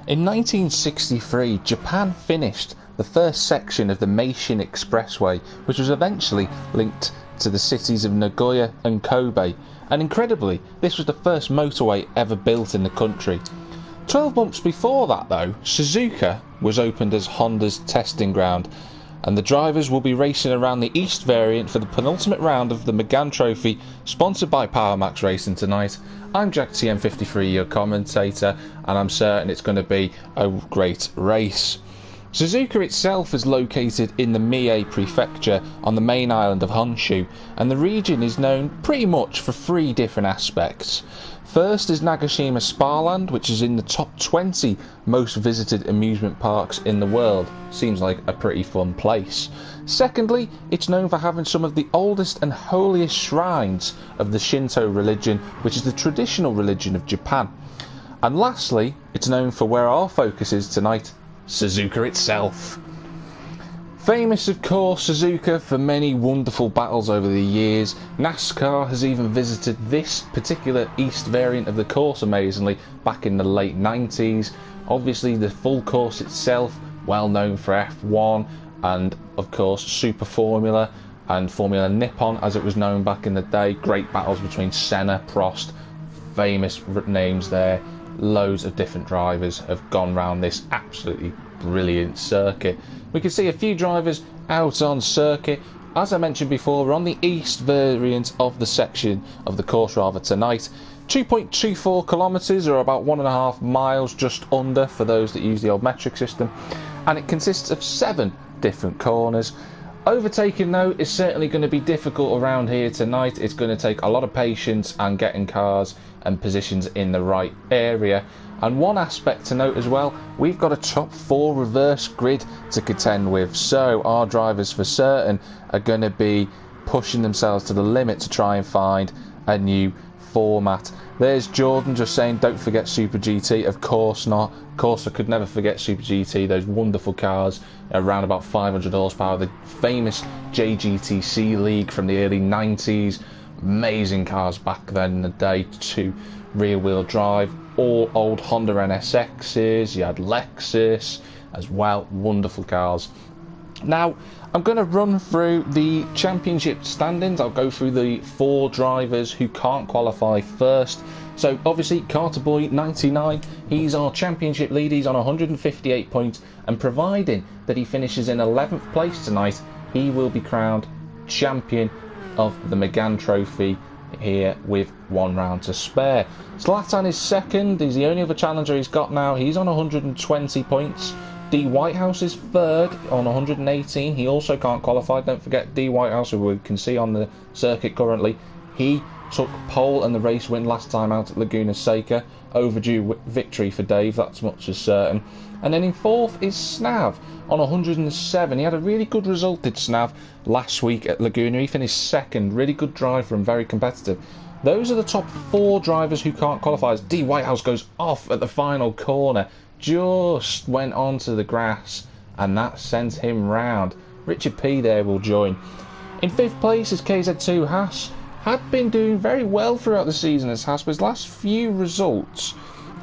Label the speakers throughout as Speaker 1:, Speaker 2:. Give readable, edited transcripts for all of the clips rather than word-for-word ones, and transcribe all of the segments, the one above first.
Speaker 1: In 1963, Japan finished the first section of the Meishin Expressway, which was eventually linked to the cities of Nagoya and Kobe, and incredibly, this was the first motorway ever built in the country. 12 months before that though, Suzuka was opened as Honda's testing ground, and the drivers will be racing around the East variant for the penultimate round of the Megane Trophy, sponsored by PowerMax Racing tonight. I'm Jack TM53, your commentator, and I'm certain it's going to be a great race. Suzuka itself is located in the Mie Prefecture on the main island of Honshu, and the region is known pretty much for three different aspects. First is Nagashima Sparland, which is in the top 20 most visited amusement parks in the world. Seems like a pretty fun place. Secondly, it's known for having some of the oldest and holiest shrines of the Shinto religion, which is the traditional religion of Japan. And lastly, it's known for where our focus is tonight, Suzuka itself. Famous, of course, Suzuka for many wonderful battles over the years. NASCAR has even visited this particular East variant of the course, amazingly, back in the late 90s. Obviously, the full course itself, well known for F1 and, of course, Super Formula and Formula Nippon, as it was known back in the day. Great battles between Senna, Prost, famous names there. Loads of different drivers have gone round this absolutely brilliant circuit. We can see a few drivers out on circuit. As I mentioned before, we're on the east variant of the section of the course tonight. 2.24 kilometres, or about 1.5 miles, just under for those that use the old metric system, and it consists of 7 different corners. Overtaking though is certainly going to be difficult around here tonight. It's going to take a lot of patience and getting cars and positions in the right area. And one aspect to note as well, we've got a top 4 reverse grid to contend with, so our drivers for certain are going to be pushing themselves to the limit to try and find a new format. There's Jordan just saying don't forget Super GT. Of course not. Of course I could never forget Super GT, those wonderful cars around about 500 horsepower, the famous JGTC League from the early 90s. Amazing cars back then in the day, to rear wheel drive, all old Honda NSXs, you had Lexus as well, wonderful cars. Now I'm going to run through the championship standings. I'll go through the 4 drivers who can't qualify first. So obviously Carter Boy 99, he's our championship lead, he's on 158 points, and providing that he finishes in 11th place tonight, he will be crowned champion of the Megane Trophy here with 1 round to spare. Zlatan is second, he's the only other challenger he's got now, he's on 120 points. D Whitehouse is third on 118, he also can't qualify. Don't forget D Whitehouse, who we can see on the circuit currently, he took pole and the race win last time out at Laguna Seca. Overdue victory for Dave, that's much as certain. And then in 4th is Snav on 107. He had a really good result, did Snav, last week at Laguna. He finished 2nd, really good driver and very competitive. Those are the top 4 drivers who can't qualify, as D Whitehouse goes off at the final corner, just went onto the grass, and that sent him round. Richard P there will join. In 5th place is KZ2 Haas. Had been doing very well throughout the season as Haas, but his last few results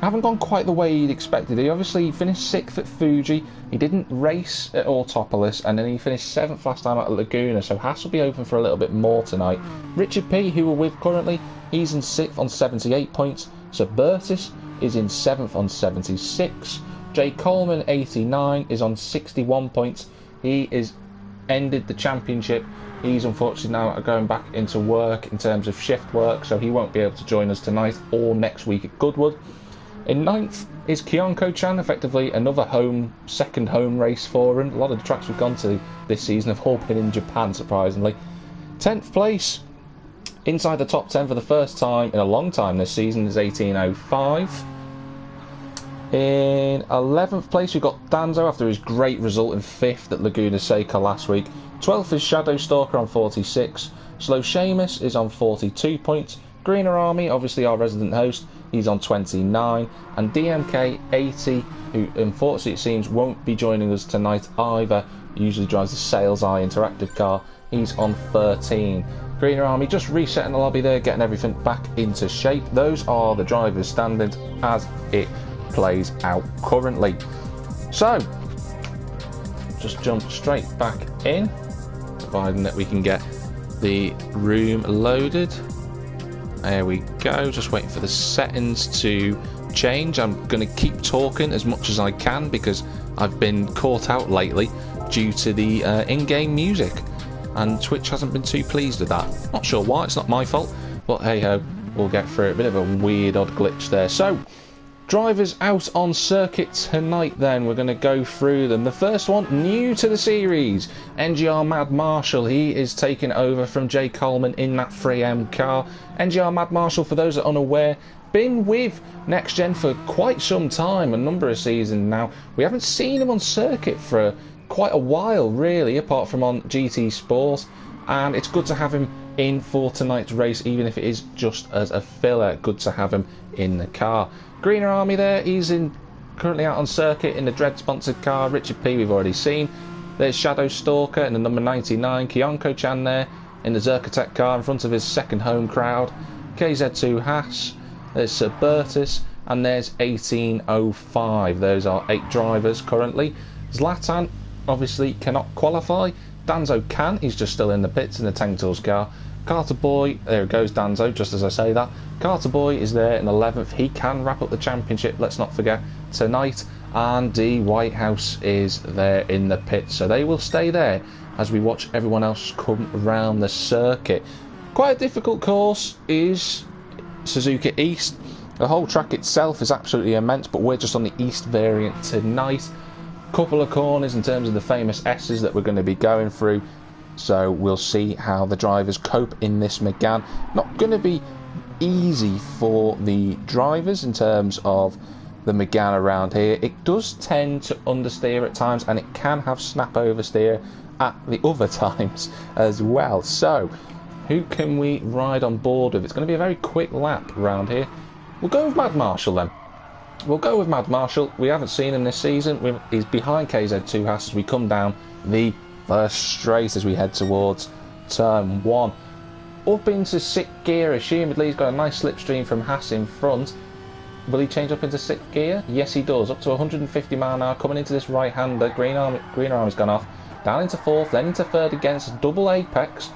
Speaker 1: haven't gone quite the way he'd expected. He obviously finished 6th at Fuji, he didn't race at Autopolis, and then he finished 7th last time at Laguna, so Haas will be open for a little bit more tonight. Richard P, who we're with currently, he's in 6th on 78 points. Sir Bertis is in 7th on 76. Jay Coleman 89 is on 61 points. He is ended the championship. He's unfortunately now going back into work in terms of shift work, so he won't be able to join us tonight or next week at Goodwood. In 9th is Kyonko-chan, effectively another second home race for him. A lot of the tracks we've gone to this season have all been in Japan, surprisingly. 10th place, inside the top 10 for the first time in a long time this season, is 1805. In 11th place we've got Danzo after his great result in 5th at Laguna Seca last week. 12th is Shadow Stalker on 46. Slow Seamus is on 42 points. Greener Army, obviously our resident host, he's on 29. And DMK 80, who unfortunately it seems won't be joining us tonight either, usually drives the Sales Eye interactive car, he's on 13. Greener Army just resetting the lobby there, getting everything back into shape. Those are the drivers' standings as it plays out currently. So, just jump straight back in, providing that we can get the room loaded. There we go, just waiting for the settings to change. I'm going to keep talking as much as I can because I've been caught out lately due to the in-game music, and Twitch hasn't been too pleased with that. Not sure why, it's not my fault, but hey ho, we'll get through it. A bit of a weird odd glitch there. So, drivers out on circuit tonight then, we're going to go through them. The first one, new to the series, NGR Mad Marshall. He is taking over from Jay Coleman in that 3M car. NGR Mad Marshall, for those that are unaware, been with NXTGEN for quite some time, a number of seasons now. We haven't seen him on circuit for quite a while really, apart from on GT Sport, and it's good to have him in for tonight's race, even if it is just as a filler. Good to have him in the car. Greener Army there, he's currently out on circuit in the Dread sponsored car. Richard P we've already seen. There's Shadow Stalker in the number 99. Kyonko-chan there in the Zerkatech car in front of his second home crowd. KZ2 Haas, there's Sir Bertus, and there's 1805. Those are 8 drivers currently. Zlatan obviously cannot qualify. Danzo can, he's just still in the pits in the Tank Tools car. Carter Boy, there goes Danzo, just as I say that. Carter Boy is there in 11th. He can wrap up the championship, let's not forget, tonight. And D Whitehouse is there in the pit, so they will stay there as we watch everyone else come around the circuit. Quite a difficult course is Suzuka East. The whole track itself is absolutely immense, but we're just on the East variant tonight. Couple of corners in terms of the famous S's that we're going to be going through, so we'll see how the drivers cope in this Megane. Not going to be easy for the drivers in terms of the Megane around here. It does tend to understeer at times, and it can have snap oversteer at the other times as well. So who can we ride on board with? It's going to be a very quick lap around here. We'll go with Mad Marshall then. We'll go with Mad Marshall. We haven't seen him this season. He's behind KZ2 Haas as we come down the first straight as we head towards turn 1. Up into 6th gear, assumedly he's got a nice slipstream from Haas in front. Will he change up into 6th gear? Yes he does, up to 150 mph coming into this right-hander. Green Army's gone off. Down into 4th, then into 3rd again. It's a double apex.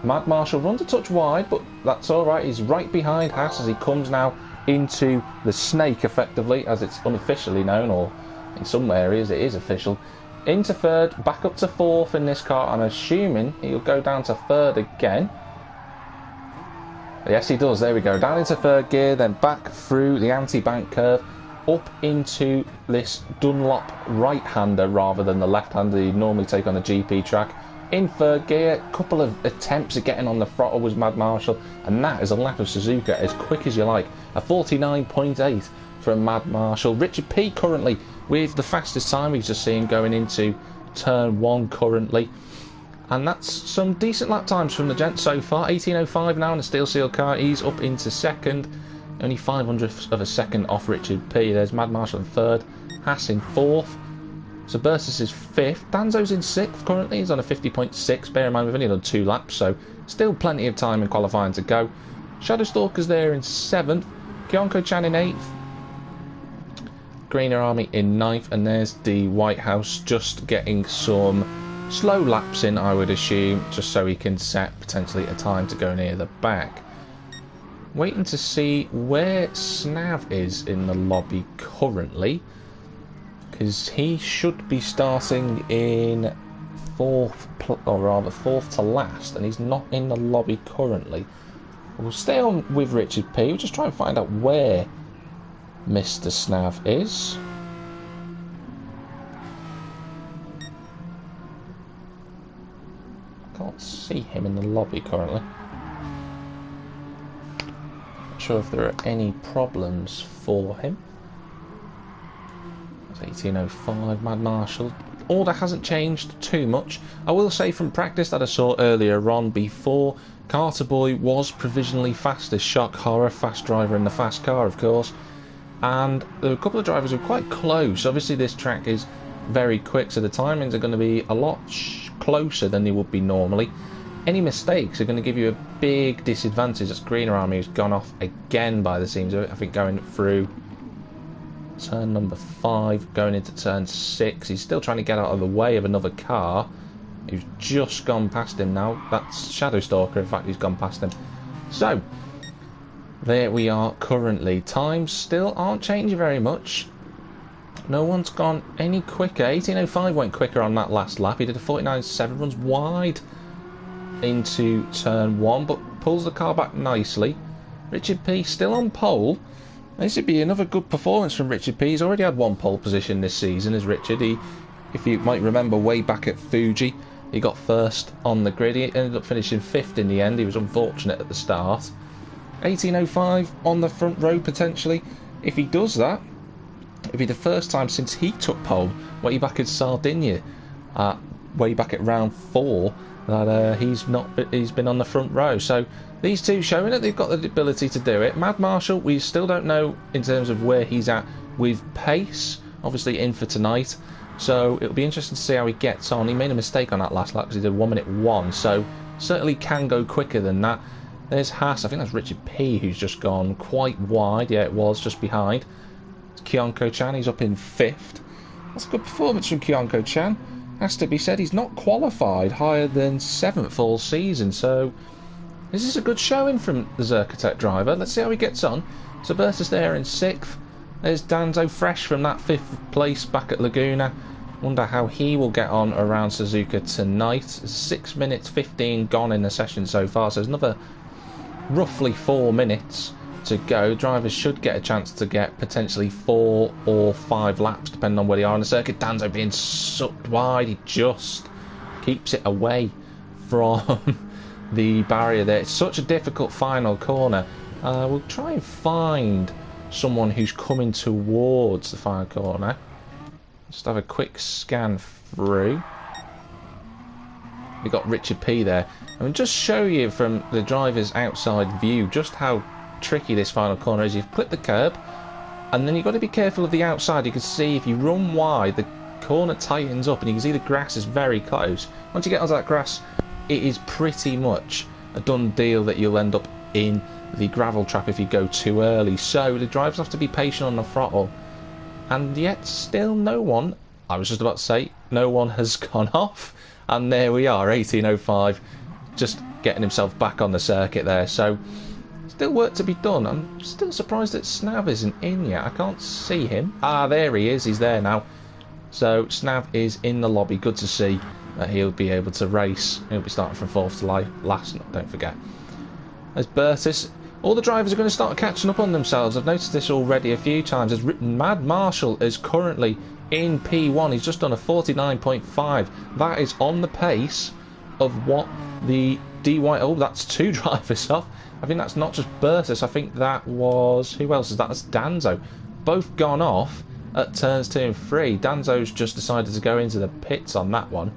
Speaker 1: Mad Marshall runs a touch wide, but that's alright. He's right behind Haas as he comes now into the snake, effectively, as it's unofficially known, or in some areas it is official. Into 3rd, back up to 4th in this car. I'm assuming he'll go down to 3rd again. Yes he does, there we go. Down into 3rd gear, then back through the anti-bank curve, up into this Dunlop right-hander rather than the left-hander you normally take on a GP track. In 3rd gear, couple of attempts at getting on the throttle was Mad Marshall, and that is a lap of Suzuka as quick as you like. A 49.8 from Mad Marshall. Richard P currently with the fastest time. We've just seen going into turn 1 currently, and that's some decent lap times from the gent so far. 18.05 now in a steel seal car. He's up into 2nd, only 500th of a second off Richard P. There's Mad Marshall in 3rd, Haas in 4th. So Bertus is 5th, Danzo's in 6th currently, he's on a 50.6, bear in mind we've only done 2 laps, so still plenty of time in qualifying to go. Shadow Stalker's there in 7th, Kyonko-chan in 8th, Greener Army in 9th, and there's the Whitehouse just getting some slow laps in, I would assume, just so he can set potentially a time to go near the back. Waiting to see where Snav is in the lobby currently, because he should be starting in 4th to last, and he's not in the lobby currently. We'll stay on with Richard P. We'll just try and find out where Mr. Snav is. Can't see him in the lobby currently. Not sure if there are any problems for him. 18.05, Mad Marshall. Order hasn't changed too much. I will say from practice that I saw earlier on before, Carter Boy was provisionally fastest. Shock horror, fast driver in the fast car, of course. And there were a couple of drivers who were quite close. Obviously this track is very quick, so the timings are going to be a lot closer than they would be normally. Any mistakes are going to give you a big disadvantage. That's Greener Army who's gone off again by the seams of it. I think going through turn number 5, going into turn 6. He's still trying to get out of the way of another car who's just gone past him now. That's Shadow Stalker, in fact, who's gone past him. So, there we are currently. Times still aren't changing very much. No one's gone any quicker. 18.05 went quicker on that last lap. He did a 49.7, runs wide into turn 1, but pulls the car back nicely. Richard P still on pole. This would be another good performance from Richard P. He's already had 1 pole position this season as Richard. If you might remember way back at Fuji, he got first on the grid. He ended up finishing 5th in the end. He was unfortunate at the start. 18.05 on the front row potentially. If he does that, it'd be the first time since he took pole way back in Sardinia, way back at round 4, that he's been on the front row. So these two showing that they've got the ability to do it. Mad Marshall, we still don't know in terms of where he's at with pace. Obviously in for tonight, so it'll be interesting to see how he gets on. He made a mistake on that last lap because he did 1:01, so certainly can go quicker than that. There's Haas. I think that's Richard P who's just gone quite wide. Yeah, it was just behind. It's Kyonko Chan. He's up in 5th. That's a good performance from Kyonko Chan. Has to be said, he's not qualified higher than 7th all season, so this is a good showing from the Zerkatech driver. Let's see how he gets on. So Bertus there in 6th. There's Danzo fresh from that 5th place back at Laguna. Wonder how he will get on around Suzuka tonight. 6 minutes 15 gone in the session so far, so there's another roughly 4 minutes to go. Drivers should get a chance to get potentially 4 or 5 laps depending on where they are on the circuit. Danzo being sucked wide. He just keeps it away from the barrier there. It's such a difficult final corner. We'll try and find someone who's coming towards the final corner. Just have a quick scan through. We got Richard P there. I mean, just show you from the driver's outside view just how tricky this final corner is. You've clipped the curb, and then you've got to be careful of the outside. You can see if you run wide, the corner tightens up, and you can see the grass is very close. Once you get onto that grass, it is pretty much a done deal that you'll end up in the gravel trap if you go too early. So the drivers have to be patient on the throttle, and yet still no one, I was just about to say, no one has gone off, and there we are, 18.05, just getting himself back on the circuit there. So still work to be done. I'm still surprised that Snav isn't in yet. I can't see him. Ah, there he is. He's there now. So Snav is in the lobby. Good to see that he'll be able to race. He'll be starting from 4th to last, don't forget. As Bertus, all the drivers are going to start catching up on themselves. I've noticed this already a few times. As Mad Marshall is currently in P1. He's just done a 49.5. That is on the pace of what the DY... Oh, that's 2 drivers off. I think that's not just Bertus. I think that was... Who else is that? That's Danzo. Both gone off at turns 2 and 3. Danzo's just decided to go into the pits on that one.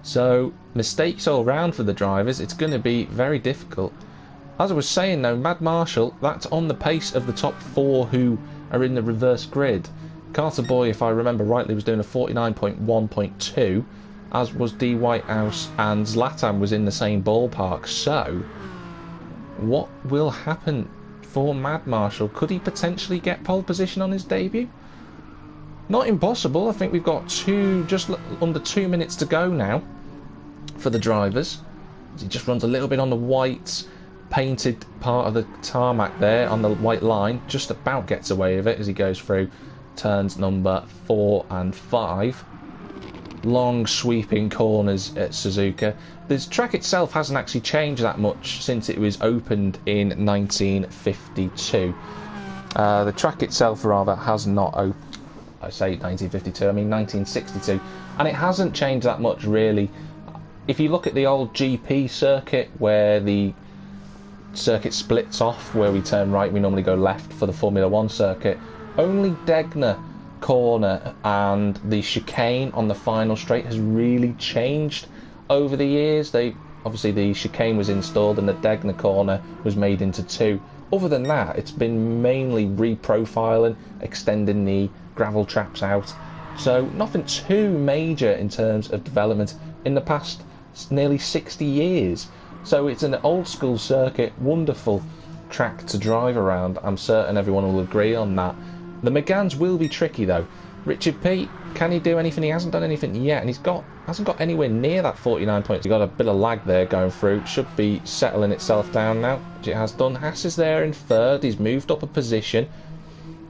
Speaker 1: So, mistakes all round for the drivers. It's going to be very difficult. As I was saying though, Mad Marshall, that's on the pace of the top 4 who are in the reverse grid. Carter Boy, if I remember rightly, was doing a 49.1.2, as was D. Whitehouse, and Zlatan was in the same ballpark. So, what will happen for Mad Marshall? Could he potentially get pole position on his debut? Not impossible. I think we've got just under 2 minutes to go now for the drivers. He just runs a little bit on the white painted part of the tarmac there on the white line, just about gets away with it as he goes through turns number 4 and 5. Long sweeping corners at Suzuka. The track itself hasn't actually changed that much since it was opened in 1952. The track itself rather has not opened. I say 1952, I mean 1962, and it hasn't changed that much really. If you look at the old GP circuit where the circuit splits off, where we turn right, we normally go left for the Formula 1 circuit, only Degner corner and the chicane on the final straight has really changed over the years. Obviously the chicane was installed and the Degner corner was made into 2. Other than that, it's been mainly reprofiling, extending the gravel traps out. So nothing too major in terms of development in the past nearly 60 years. So it's an old school circuit, wonderful track to drive around. I'm certain everyone will agree on that. The Meganes will be tricky though. Richard P, can he do anything? He hasn't done anything yet, and hasn't got anywhere near that 49 points. He's got a bit of lag there going through. Should be settling itself down now, which it has done. Haas is there in third. He's moved up a position.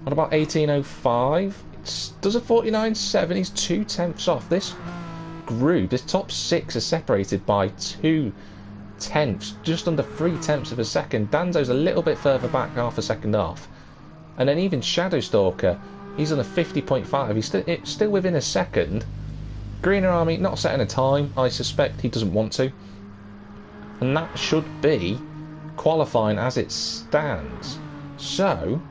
Speaker 1: What about 1805? It does a 49.7. He's 2/10 off. This group, this top six, is separated by 2/10, just under 3/10 of a second. Danzo's a little bit further back, half a second off. And then even Shadowstalker, he's on a 50.5. He's still within a second. Greener Army not setting a time. I suspect he doesn't want to. And that should be qualifying as it stands. So,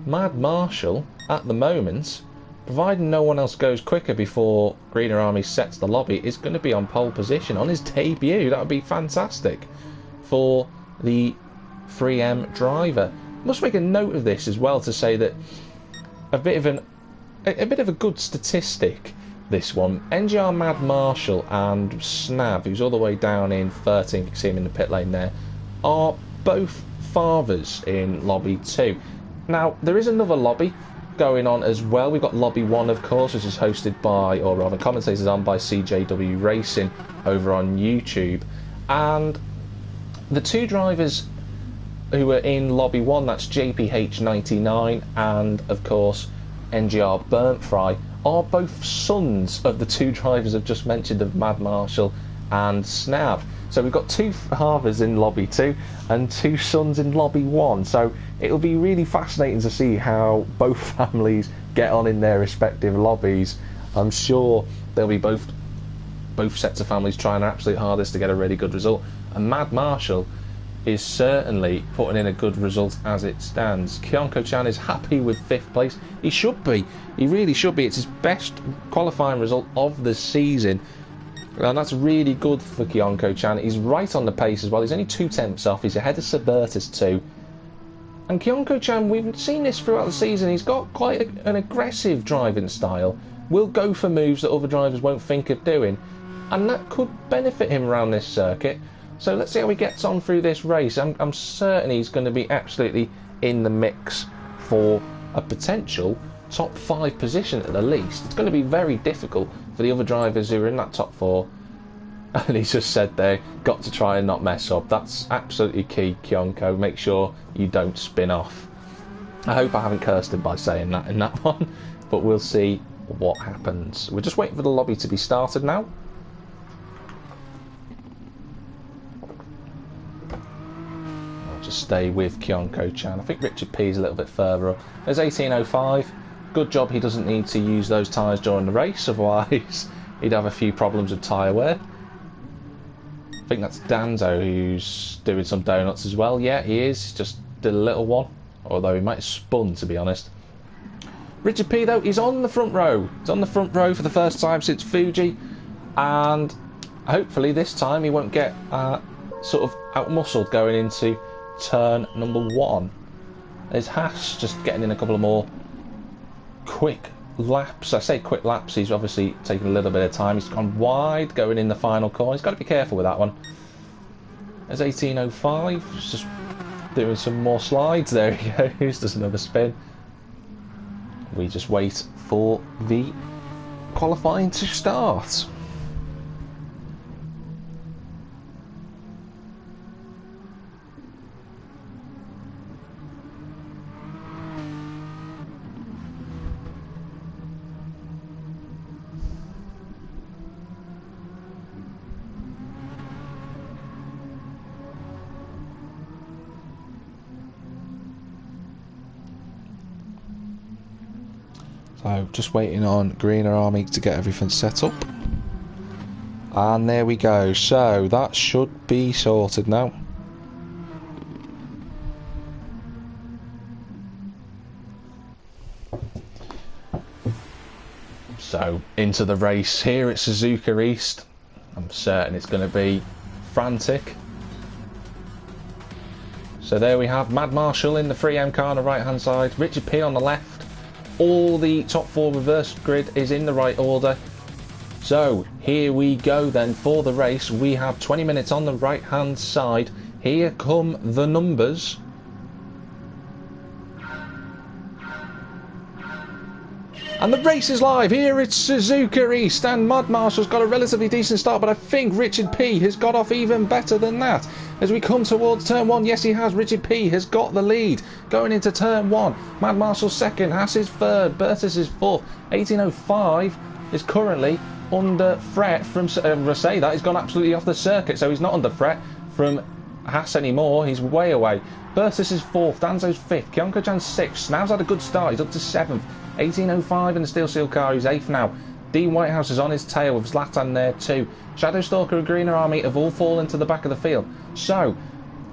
Speaker 1: Mad Marshall, at the moment, providing no one else goes quicker before Greener Army sets the lobby, is going to be on pole position on his debut. That would be fantastic for the 3M driver. Must make a note of this as well to say that a bit of a good statistic, this one. NGR Mad Marshall and Snav, who's all the way down in 13, you can see him in the pit lane there, are both fathers in lobby 2. Now, there is another lobby going on as well. We've got lobby 1, of course, which is hosted by, or rather commentated on by CJW Racing over on YouTube. And the two drivers who are in lobby 1, that's JPH99 and of course NGR Burnt Fry, are both sons of the two drivers I've just mentioned, of Mad Marshall and Snav. So we've got two fathers in lobby 2 and two sons in lobby 1. So it'll be really fascinating to see how both families get on in their respective lobbies. I'm sure they'll be both sets of families trying their absolute hardest to get a really good result. And Mad Marshall is certainly putting in a good result as it stands. Kyonko-chan is happy with 5th place. He should be. He really should be. It's his best qualifying result of the season. And that's really good for Kyonko-chan. He's right on the pace as well. He's only 2/10 off. He's ahead of Suburtus too. And Kyonko-chan, we've seen this throughout the season. He's got quite an aggressive driving style. Will go for moves that other drivers won't think of doing. And that could benefit him around this circuit. So let's see how he gets on through this race. I'm certain he's going to be absolutely in the mix for a potential top 5 position at the least. It's going to be very difficult for the other drivers who are in that top 4. And he's just said there, got to try and not mess up. That's absolutely key, Kyonko. Make sure you don't spin off. I hope I haven't cursed him by saying that in that one, but we'll see what happens. We're just waiting for the lobby to be started now. Stay with Kyonko-chan. I think Richard P is a little bit further up. There's 1805. Good job he doesn't need to use those tyres during the race, otherwise he'd have a few problems with tyre wear. I think that's Danzo who's doing some donuts as well. Yeah, he is. He's just did a little one, although he might have spun, to be honest. Richard P, though, he's on the front row. He's on the front row for the first time since Fuji, and hopefully this time he won't get sort of out-muscled going into turn number 1. There's Haas just getting in a couple of more quick laps. I say quick laps, he's obviously taking a little bit of time. He's gone wide going in the final corner. He's got to be careful with that one. There's 1805, just doing some more slides. There he goes, does another spin. We just wait for the qualifying to start. So just waiting on Greener Army to get everything set up. And there we go. So that should be sorted now. So into the race here at Suzuka East. I'm certain it's going to be frantic. So there we have Mad Marshall in the 3M car on the right hand side, Richard P on the left. All the top 4 reverse grid is in the right order. So here we go then for the race. We have 20 minutes on the right hand side. Here come the numbers. And the race is live. Here it's Suzuka East, and Mad Marshall's got a relatively decent start, but I think Richard P has got off even better than that. As we come towards turn 1, yes he has, Richard P has got the lead. Going into turn 1, Mad Marshall's second, Haas is third, Bertus is fourth. 1805 is currently under threat from, he's gone absolutely off the circuit, so he's not under threat from Haas anymore, he's way away. Bertus is fourth, Danzo's fifth, Kionko-chan's sixth, Snav's had a good start, he's up to seventh. 1805 in the Steel Seal car, who's 8th now. D Whitehouse is on his tail with Zlatan there too. Shadowstalker and Greener Army have all fallen to the back of the field. So,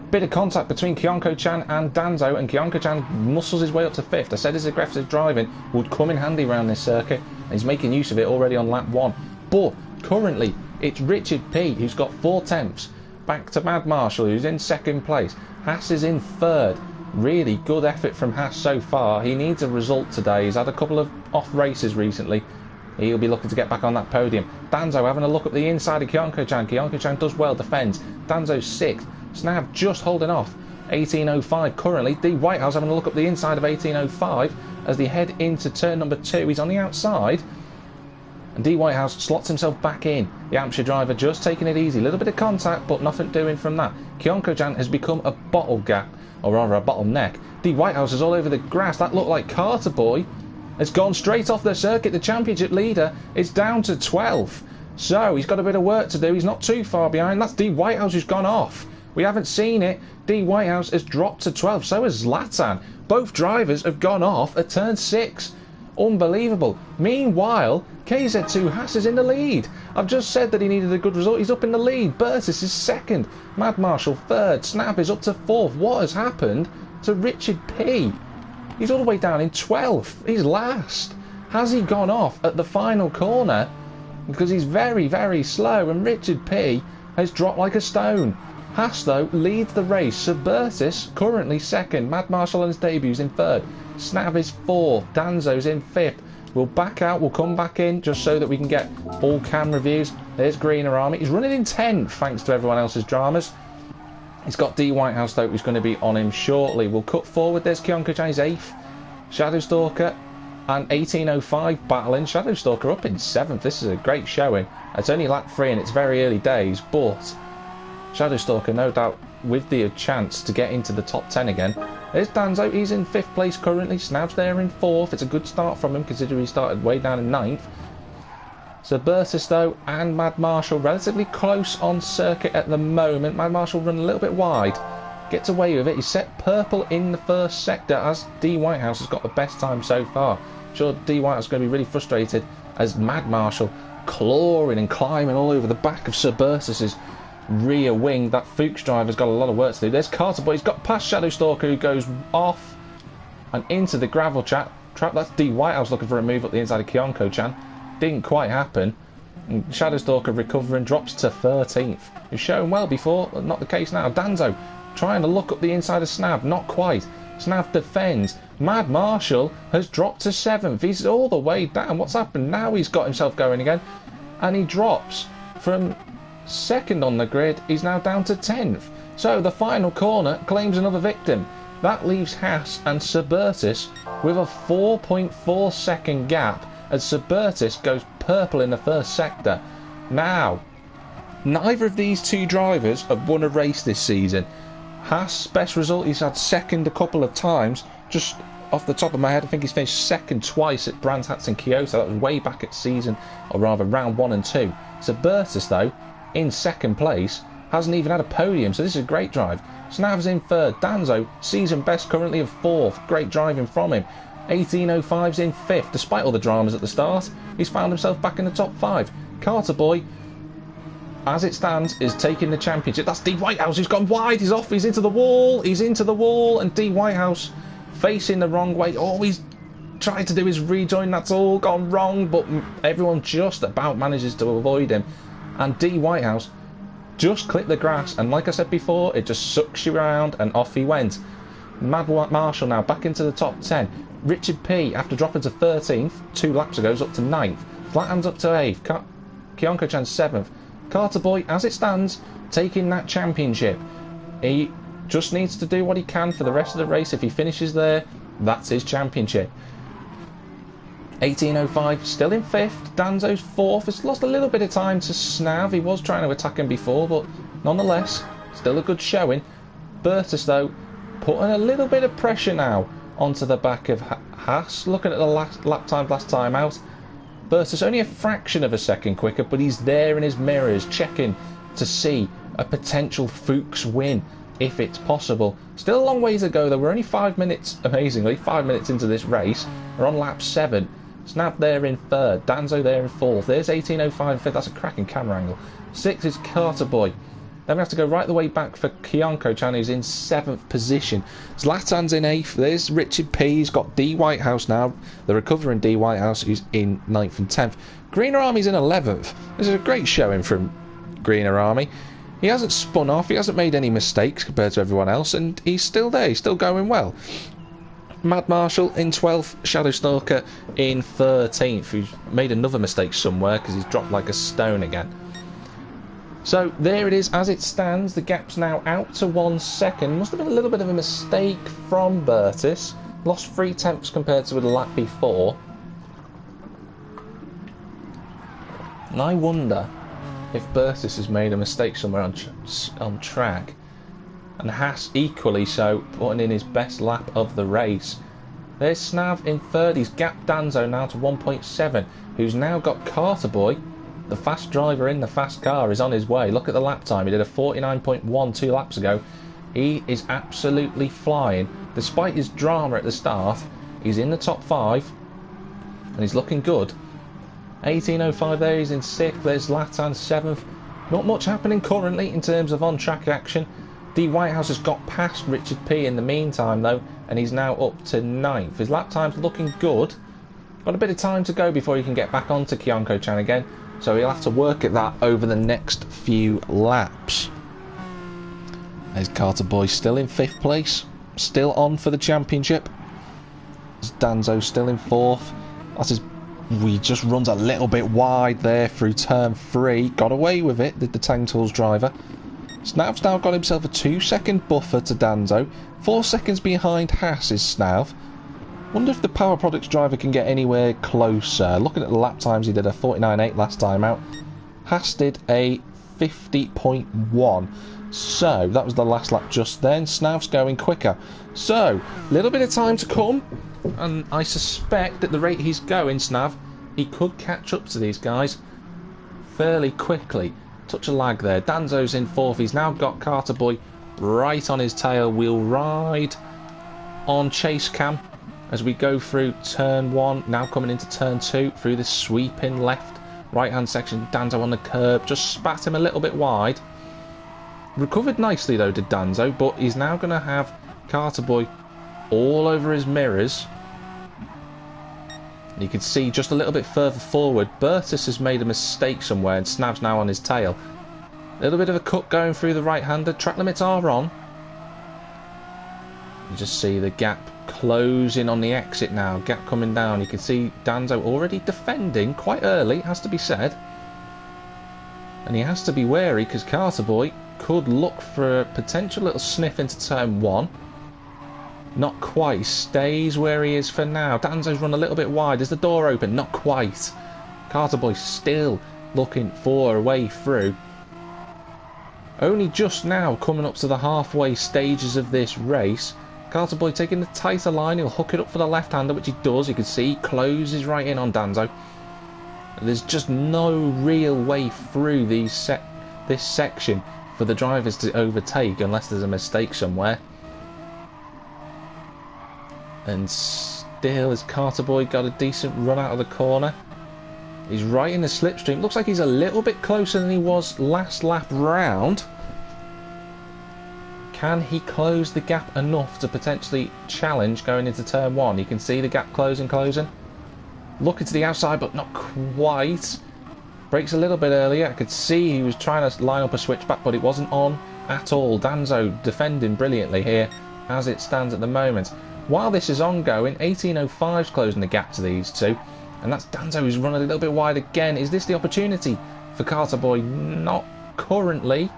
Speaker 1: bit of contact between Kionko-chan and Danzo, and Kionko-chan muscles his way up to 5th. I said his aggressive driving would come in handy around this circuit, and he's making use of it already on lap 1. But, currently, it's Richard P who's got 4 tenths. Back to Mad Marshall, who's in 2nd place. Haas is in 3rd. Really good effort from Haas so far. He needs a result today. He's had a couple of off races recently. He'll be looking to get back on that podium. Danzo having a look at the inside of Kionko-chan. Kionko-chan does well, defends. Danzo's 6th. Snav just holding off. 1805 currently. D Whitehouse having a look up the inside of 1805 as they head into turn number 2. He's on the outside. And D Whitehouse slots himself back in. The Hampshire driver just taking it easy. A little bit of contact, but nothing doing from that. Kionko-chan has become a bottle gap, or rather a bottleneck. D Whitehouse is all over the grass. That looked like Carter Boy has gone straight off the circuit. The championship leader is down to 12th. So he's got a bit of work to do. He's not too far behind. That's D Whitehouse who's gone off. We haven't seen it. D Whitehouse has dropped to 12th. So has Zlatan. Both drivers have gone off at turn 6. Unbelievable. Meanwhile, KZ2 Haas is in the lead. I've just said that he needed a good result. He's up in the lead. Bertus is 2nd. Mad Marshall 3rd. Snap is up to 4th. What has happened to Richard P? He's all the way down in 12th. He's last. Has he gone off at the final corner? Because he's very, very slow, and Richard P has dropped like a stone. Haas, though, leads the race. So Bertus currently 2nd. Mad Marshall on his debut's in 3rd. Snav is 4th. Danzo's in 5th. We'll back out. We'll come back in just so that we can get all camera views. There's Greener Army. He's running in 10th thanks to everyone else's dramas. He's got D Whitehouse, though, who's going to be on him shortly. We'll cut forward. There's Kionko-chan's 8th. Shadowstalker and 1805 battling. Shadowstalker up in 7th. This is a great showing. It's only lap 3 and it's very early days, but Shadowstalker, no doubt, with the chance to get into the top 10 again. There's Danzo, he's in 5th place currently. Snav's there in 4th. It's a good start from him considering he started way down in 9th. So Bertus, though, and Mad Marshall relatively close on circuit at the moment. Mad Marshall run a little bit wide. Gets away with it. He's set purple in the first sector as D Whitehouse has got the best time so far. I'm sure D Whitehouse is going to be really frustrated as Mad Marshall clawing and climbing all over the back of Sir Bertus's rear wing. That Fuchs driver's got a lot of work to do. There's Carter Boy. He's got past Shadowstalker, who goes off and into the gravel trap. That's D Whitehouse looking for a move up the inside of Kionko-chan. Didn't quite happen. And Shadowstalker recovering, drops to 13th. He's shown well before, but not the case now. Danzo trying to look up the inside of Snav. Not quite. Snav defends. Mad Marshall has dropped to 7th. He's all the way down. What's happened? Now he's got himself going again. And he drops from 2nd on the grid. He's now down to 10th. So the final corner claims another victim. That leaves Haas and Sir Bertus with a 4.4 second gap as Sir Bertus goes purple in the first sector. Now, neither of these two drivers have won a race this season. Haas, best result, he's had 2nd a couple of times. Just off the top of my head, I think he's finished 2nd twice at Brands Hatch and Kyoto. That was way back at season, or rather round 1 and 2. Sir Bertus, though, in 2nd place, hasn't even had a podium, so this is a great drive. Snav's in 3rd. Danzo, season best currently of 4th. Great driving from him. 1805's in 5th. Despite all the dramas at the start, he's found himself back in the top 5. Carter Boy, as it stands, is taking the championship. That's D Whitehouse who's gone wide. He's off. He's into the wall. He's into the wall. And D Whitehouse facing the wrong way. All he's tried to do is rejoin. That's all gone wrong. But everyone just about manages to avoid him. And D Whitehouse just clipped the grass. And like I said before, it just sucks you around. And off he went. Mad Marshall now back into the top 10. Richard P, after dropping to 13th 2 laps ago, is up to 9th. Flatham's up to 8th. Kionko-chan's 7th. Carter Boy, as it stands, taking that championship. He just needs to do what he can for the rest of the race. If he finishes there, that's his championship. 18.05 still in 5th. Danzo's 4th. Has lost a little bit of time to Snav. He was trying to attack him before, but nonetheless, still a good showing. Bertus, though, putting a little bit of pressure now onto the back of Haas. Looking at the lap times last time out, Bertus only a fraction of a second quicker, but he's there in his mirrors checking to see a potential Fuchs win if it's possible. Still a long way to go though. We're only 5 minutes, amazingly, 5 minutes into this race. We're on lap 7. Snap there in 3rd, Danzo there in 4th. There's 18.05 in 5th. That's a cracking camera angle. 6th is Carter Boy. Then we have to go right the way back for Kionko-chan, who's in 7th position. Zlatan's in 8th. There's Richard P. He's got D. Whitehouse now. The recovering D. Whitehouse, who's in 9th and 10th. Greener Army's in 11th. This is a great showing from Greener Army. He hasn't spun off. He hasn't made any mistakes compared to everyone else. And he's still there. He's still going well. Mad Marshall in 12th. Shadow Stalker in 13th. Who's made another mistake somewhere because he's dropped like a stone again. So there it is as it stands. The gap's now out to 1 second. Must have been a little bit of a mistake from Bertus. Lost 3/10 compared to the lap before. And I wonder if Bertus has made a mistake somewhere on track. And Haas equally so, putting in his best lap of the race. There's Snav in 3rd. He's gapped Danzo now to 1.7, who's now got Carter Boy. The fast driver in the fast car is on his way. Look at the lap time. He did a 49.1 2 laps ago. He is absolutely flying. Despite his drama at the start, he's in the top 5. And he's looking good. 18.05 there. He's in 6th. There's Latan 7th. Not much happening currently in terms of on-track action. D. Whitehouse has got past Richard P in the meantime, though. And he's now up to 9th. His lap time's looking good. Got a bit of time to go before he can get back onto Kionko-chan again. So he'll have to work at that over the next few laps. There's Carter Boy still in 5th place. Still on for the championship. There's Danzo still in 4th. He just runs a little bit wide there through turn 3. Got away with it, did the Tang Tools driver. Snav's now got himself a 2-second buffer to Danzo. 4 seconds behind Haas is Snav. Wonder if the Power Products driver can get anywhere closer. Looking at the lap times, he did a 49.8 last time out. Haas did a 50.1. So, that was the last lap just then. Snav's going quicker. So, a little bit of time to come. And I suspect at the rate he's going, Snav, he could catch up to these guys fairly quickly. Touch of lag there. Danzo's in 4th. He's now got Carter Boy right on his tail. We'll ride on chase cam as we go through turn 1, now coming into turn 2, through this sweeping left right hand section. Danzo on the curb, just spat him a little bit wide. Recovered nicely though did Danzo, but he's now going to have Carter Boy all over his mirrors. And you can see just a little bit further forward, Bertus has made a mistake somewhere and Snav's now on his tail. A little bit of a cut going through the right-hander. Track limits are on. You just see the gap closing on the exit now. Gap coming down. You can see Danzo already defending quite early, has to be said. And he has to be wary because Carter Boy could look for a potential little sniff into turn 1. Not quite. He stays where he is for now. Danzo's run a little bit wide. Is the door open? Not quite. Carter Boy still looking for a way through. Only just now coming up to the halfway stages of this race. Carter Boy taking the tighter line. He'll hook it up for the left-hander, which he does. You can see he closes right in on Danzo. There's just no real way through this section for the drivers to overtake unless there's a mistake somewhere. And still, has Carter Boy got a decent run out of the corner? He's right in the slipstream. Looks like he's a little bit closer than he was last lap round. Can he close the gap enough to potentially challenge going into turn 1? You can see the gap closing. Looking to the outside, but not quite. Brakes a little bit earlier. I could see he was trying to line up a switchback, but it wasn't on at all. Danzo defending brilliantly here as it stands at the moment. While this is ongoing, 18.05's closing the gap to these two. And that's Danzo who's run a little bit wide again. Is this the opportunity for Carter Boy? Not currently.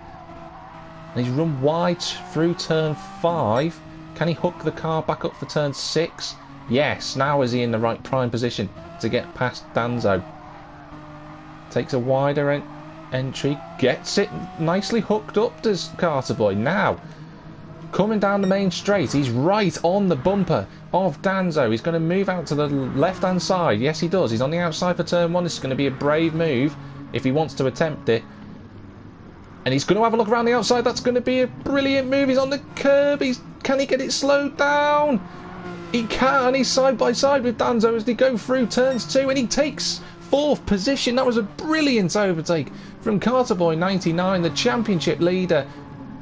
Speaker 1: And he's run wide through turn 5. Can he hook the car back up for turn 6? Yes, now is he in the right prime position to get past Danzo. Takes a wider entry, gets it nicely hooked up, does Carter Boy. Now, coming down the main straight, he's right on the bumper of Danzo. He's going to move out to the left-hand side. Yes, he does. He's on the outside for turn 1. This is going to be a brave move if he wants to attempt it. And he's going to have a look around the outside. That's going to be a brilliant move. He's on the curb. Can he get it slowed down? He can. He's side by side with Danzo as they go through turns 2, and he takes 4th position. That was a brilliant overtake from Carter Boy 99, the championship leader.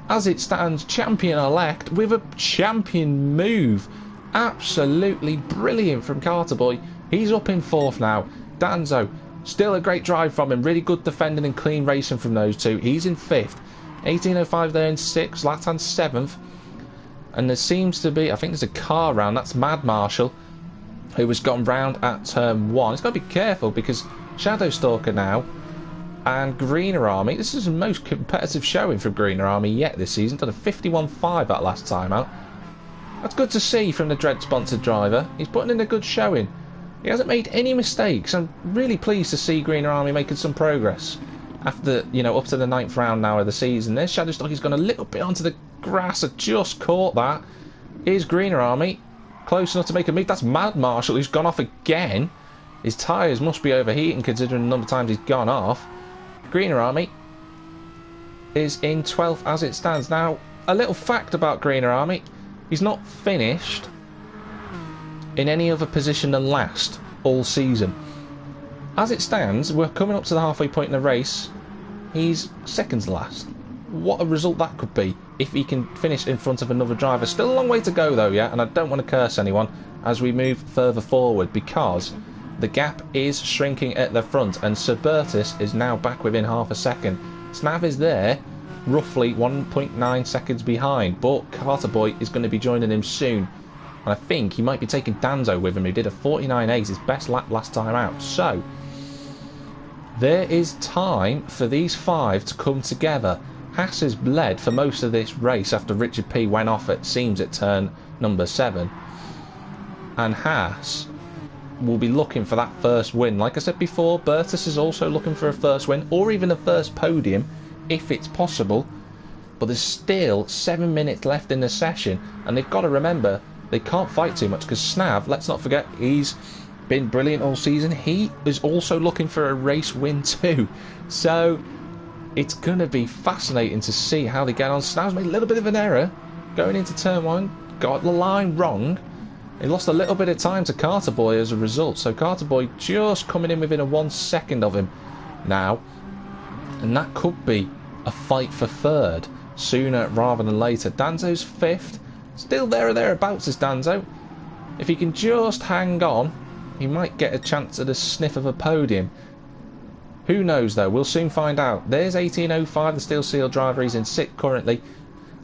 Speaker 1: As it stands, champion-elect with a champion move. Absolutely brilliant from Carter Boy. He's up in 4th now. Danzo, still a great drive from him. Really good defending and clean racing from those two. He's in 5th. 18.05 there in 6th. Latan 7th. And there seems to be, I think there's a car round. That's Mad Marshall, who has gone round at turn 1. He's got to be careful because Shadow Stalker now and Greener Army. This is the most competitive showing from Greener Army yet this season. Done a 51.5 that last time out. That's good to see from the Dread sponsored driver. He's putting in a good showing. He hasn't made any mistakes. I'm really pleased to see Greener Army making some progress after, you know, up to the 9th round now of the season. There's Shadow Stalker. He's gone a little bit onto the grass. I just caught that. Here's Greener Army. Close enough to make a move. That's Mad Marshall who's gone off again. His tyres must be overheating considering the number of times he's gone off. Greener Army is in 12th as it stands. Now, a little fact about Greener Army. He's not finished in any other position than last all season. As it stands, we're coming up to the halfway point in the race. He's seconds last. What a result that could be if he can finish in front of another driver. Still a long way to go though, yeah, and I don't want to curse anyone as we move further forward because the gap is shrinking at the front and Suburtis is now back within half a second. Snav is there, roughly 1.9 seconds behind, but Carter Boy is going to be joining him soon. And I think he might be taking Danzo with him, who did a 49.8, his best lap last time out. So, there is time for these 5 to come together. Haas has led for most of this race after Richard P went off, it seems, at turn number 7. And Haas will be looking for that first win. Like I said before, Bertus is also looking for a first win, or even a first podium, if it's possible. But there's still 7 minutes left in the session, and they've got to remember, they can't fight too much, because Snav, let's not forget, he's been brilliant all season. He is also looking for a race win too. So it's going to be fascinating to see how they get on. Snav's made a little bit of an error going into turn 1, got the line wrong. He lost a little bit of time to Carter Boy as a result. So Carter Boy just coming in within a 1 second of him now. And that could be a fight for 3rd sooner rather than later. Danzo's 5th. Still there or thereabouts is Danzo. If he can just hang on, he might get a chance at a sniff of a podium. Who knows though, we'll soon find out. There's 18.05, the Steel Seal driver, he's in 6th currently.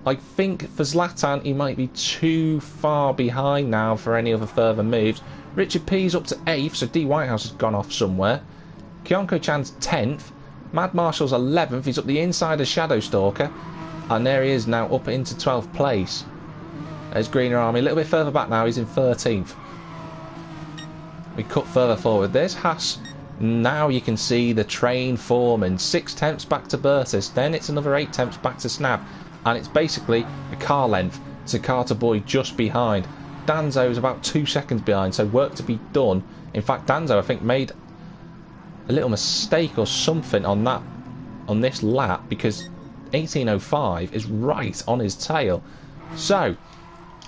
Speaker 1: I think for Zlatan he might be too far behind now for any other further moves. Richard P's up to 8th, so D Whitehouse has gone off somewhere. Kyonko Chan's 10th. Mad Marshall's 11th, he's up the inside of Shadow Stalker. And there he is now up into 12th place. There's Greener Army, a little bit further back now, he's in 13th. We cut further forward. There's Haas. Now you can see the train forming. 6 tenths back to Bertus. Then it's another 8 tenths back to Snav. And it's basically a car length to Carter Boy just behind. Danzo is about 2 seconds behind, so work to be done. In fact, Danzo, I think, made a little mistake or something on this lap because 18.05 is right on his tail. So,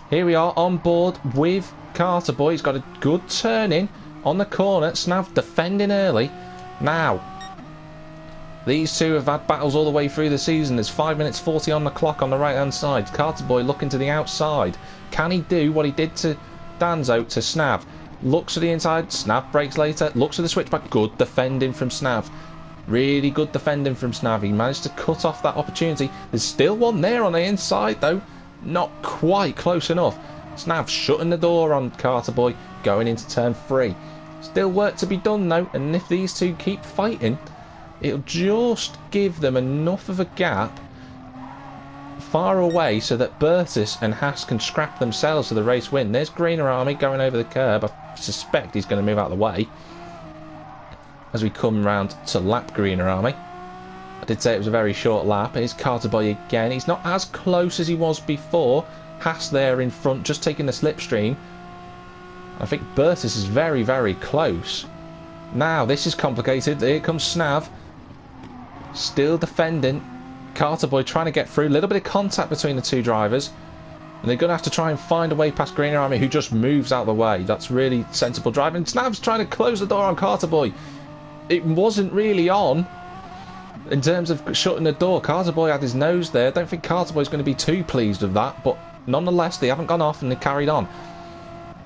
Speaker 1: here we are on board with Carter Boy. He's got a good turn in on the corner. Snav defending early. Now, these two have had battles all the way through the season. There's 5 minutes 40 on the clock on the right hand side. Carter Boy looking to the outside. Can he do what he did to Danzo to Snav? Looks to the inside. Snav breaks later. Looks to the switchback. Good defending from Snav. Really good defending from Snav. He managed to cut off that opportunity. There's still one there on the inside though. Not quite close enough. Snav shutting the door on Carter Boy going into turn 3. Still work to be done though, and if these two keep fighting, it'll just give them enough of a gap far away so that Bertus and Haas can scrap themselves for the race win. There's Greener Army going over the curb. I suspect he's going to move out of the way as we come round to lap Greener Army. I did say it was a very short lap. Here's Carter Boy again. He's not as close as he was before. Haas there in front, just taking the slipstream. I think Bertus is very, very close. Now, this is complicated. Here comes Snav. Still defending. Carter Boy trying to get through. A little bit of contact between the two drivers. And they're going to have to try and find a way past Greener Army, who just moves out of the way. That's really sensible driving. Snav's trying to close the door on Carter Boy. It wasn't really on in terms of shutting the door. Carter Boy had his nose there. I don't think Carter Boy's going to be too pleased with that, but nonetheless, they haven't gone off and they carried on.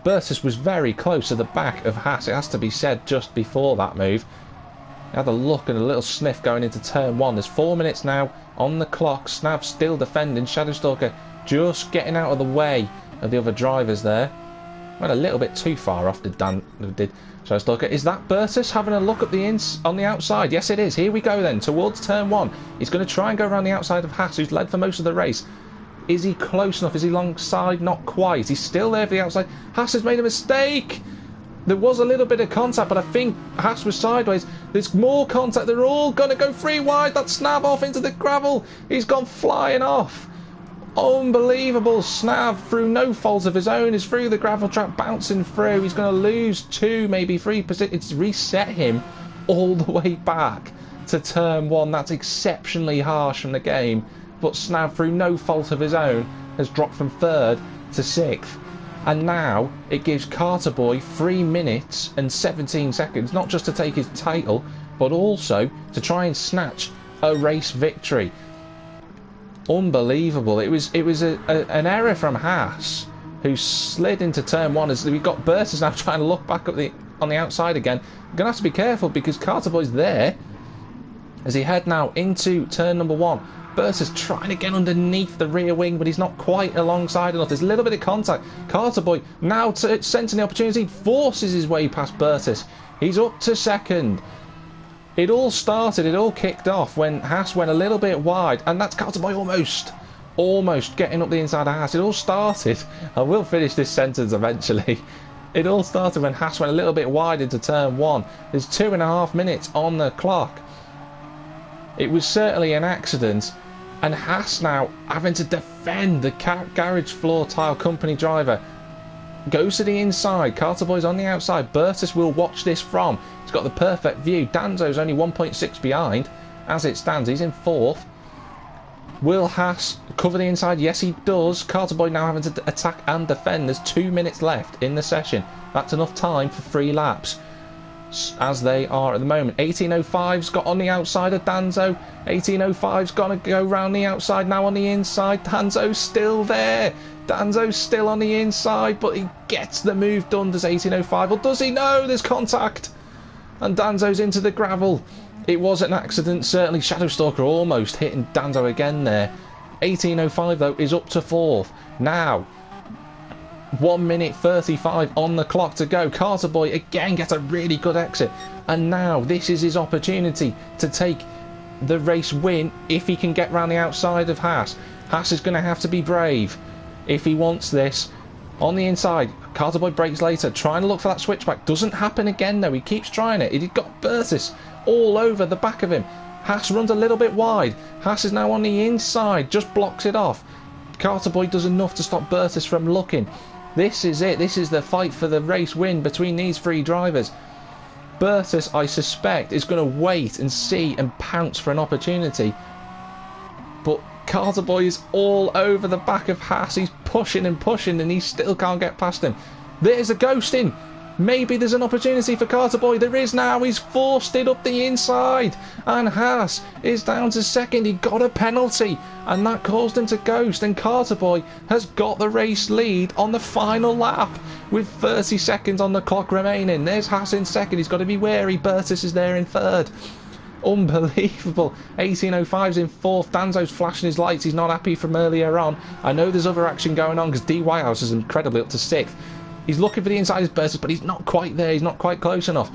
Speaker 1: Bertus was very close to the back of Haas, it has to be said, just before that move. He had a look and a little sniff going into turn 1. There's 4 minutes now on the clock. Snav still defending. Shadowstalker just getting out of the way of the other drivers there. Went a little bit too far off, did Shadowstalker. Is that Bertus having a look at on the outside? Yes, it is. Here we go then, towards turn 1. He's going to try and go around the outside of Haas, who's led for most of the race. Is he close enough? Is he alongside? Not quite. He's still there for the outside. Haas has made a mistake. There was a little bit of contact, but I think Haas was sideways. There's more contact. They're all going to go 3 wide. That's Snav off into the gravel. He's gone flying off. Unbelievable. Snav, through no fault of his own, is through the gravel trap, bouncing through. He's going to lose 2, maybe 3 positions. It's reset him all the way back to turn 1. That's exceptionally harsh from the game. But Snav, through no fault of his own, has dropped from 3rd to 6th. And now it gives Carter Boy 3 minutes and 17 seconds, not just to take his title, but also to try and snatch a race victory. Unbelievable. It was an error from Haas, who slid into turn 1 as we've got Bertus now trying to look back up on the outside again. You're going to have to be careful because Carter Boy's there as he head now into turn number 1. Bertus trying to get underneath the rear wing, but he's not quite alongside enough. There's a little bit of contact. Carter Boy now sensing the opportunity, forces his way past Bertus. He's up to 2nd. It all kicked off when Haas went a little bit wide, and that's Carter Boy almost getting up the inside of Haas. It all started, I will finish this sentence eventually. It all started when Haas went a little bit wide into turn 1. There's 2.5 minutes on the clock. It was certainly an accident, and Haas now having to defend the garage floor tile company driver. Goes to the inside. Carter Boy's on the outside. Bertus will watch this from. He's got the perfect view. Danzo's only 1.6 behind as it stands. He's in 4th. Will Haas cover the inside? Yes, he does. Carter Boy now having to attack and defend. There's 2 minutes left in the session. That's enough time for 3 laps, as they are at the moment. 18.05's got on the outside of Danzo. 18.05's got to go round the outside, now on the inside. Danzo's still there. Danzo's still on the inside, but he gets the move done. Does 18.05, or does he? No, there's contact. And Danzo's into the gravel. It was an accident, certainly. Shadowstalker almost hitting Danzo again there. 18.05 though is up to 4th. Now 1 minute 35 on the clock to go. Carter Boy again gets a really good exit, and now this is his opportunity to take the race win if he can get round the outside of Haas. Haas is going to have to be brave if he wants this. On the inside, Carter Boy brakes later, trying to look for that switchback. Doesn't happen again though. He keeps trying it. He got Bertus all over the back of him. Haas runs a little bit wide. Haas is now on the inside, just blocks it off. Carter Boy does enough to stop Bertus from looking. This is it. This is the fight for the race win between these 3 drivers. Bertus, I suspect, is going to wait and see and pounce for an opportunity. But Carter Boy is all over the back of Haas. He's pushing and pushing, and he still can't get past him. There's a ghost in. Maybe there's an opportunity for Carter Boy. There is now. He's forced it up the inside. And Haas is down to 2nd. He got a penalty, and that caused him to ghost. And Carter Boy has got the race lead on the final lap with 30 seconds on the clock remaining. There's Haas in 2nd. He's got to be wary. Bertus is there in 3rd. Unbelievable. 18.05's in 4th. Danzo's flashing his lights. He's not happy from earlier on. I know there's other action going on because D. Whitehouse is incredibly up to 6th. He's looking for the inside of Bertus, but he's not quite there. He's not quite close enough.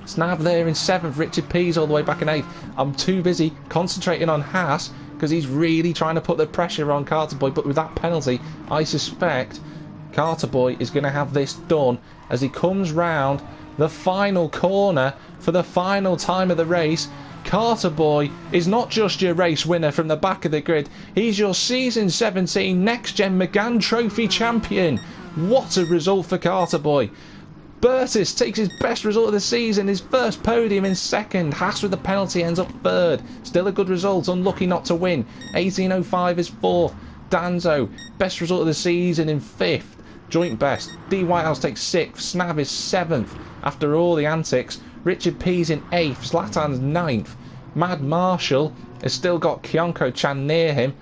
Speaker 1: Snav there in 7th. Richard P's all the way back in 8th. I'm too busy concentrating on Haas because he's really trying to put the pressure on Carter Boy. But with that penalty, I suspect Carter Boy is going to have this done as he comes round the final corner for the final time of the race. Carter Boy is not just your race winner from the back of the grid, he's your season 17 Next Gen Megane Trophy champion. What a result for Carter Boy. Bertis takes his best result of the season, his first podium in second. Haas with the penalty ends up third. Still a good result, unlucky not to win. 18.05 is fourth. Danzo, best result of the season in fifth. Joint best. D Whitehouse takes sixth. Snav is seventh. After all the antics, Richard P's in eighth. Zlatan's ninth. Mad Marshall has still got Kyonko Chan near him,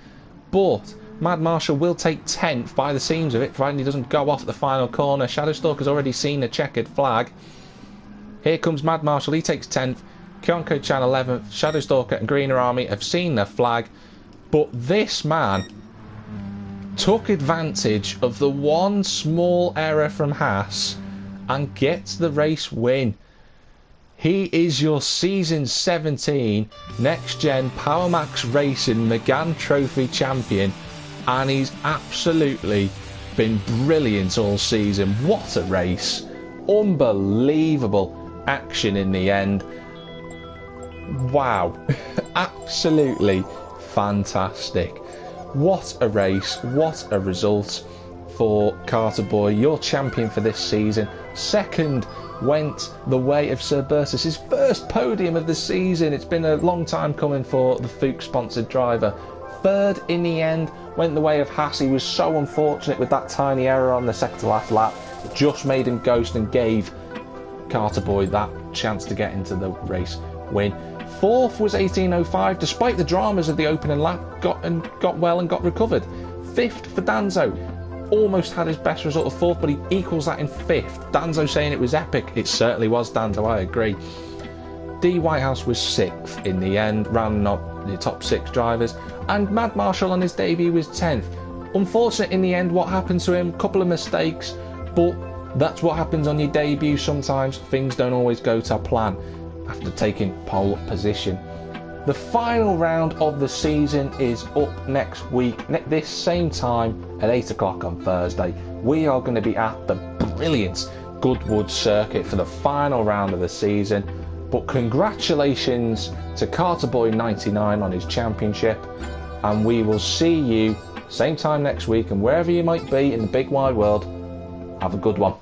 Speaker 1: but Mad Marshall will take 10th by the seams of it, providing he doesn't go off at the final corner. Shadowstalker's already seen the checkered flag. Here comes Mad Marshall, he takes 10th. Kyonko Chan 11th. Shadowstalker and Greener Army have seen the flag, but this man took advantage of the one small error from Haas and gets the race win. He is your season 17 Next Gen Power Max Racing Megane Trophy champion, and he's absolutely been brilliant all season. What a race. Unbelievable action in the end. Wow. Absolutely fantastic. What a race. What a result for Carter Boy, your champion for this season. Second went the way of Sir Bertus, his first podium of the season. It's been a long time coming for the Fuchs sponsored driver. Third in the end went the way of Haas. He was so unfortunate with that tiny error on the second to last lap. It just made him ghost and gave Carter Boy that chance to get into the race win. Fourth was 18.05, despite the dramas of the opening lap, got well and got recovered. Fifth for Danzo, almost had his best result of fourth, but he equals that in fifth. Danzo saying it was epic. It certainly was, Danzo, I agree. D Whitehouse was sixth in the end, rounding up the top six drivers, and Mad Marshall on his debut was 10th. Unfortunate in the end what happened to him, couple of mistakes, but that's what happens on your debut sometimes. Things don't always go to plan after taking pole position. The final round of the season is up next week, this same time at 8 o'clock on Thursday. We are going to be at the brilliant Goodwood circuit for the final round of the season. But congratulations to Carter Boy 99 on his championship, and we will see you same time next week, and wherever you might be in the big wide world, have a good one.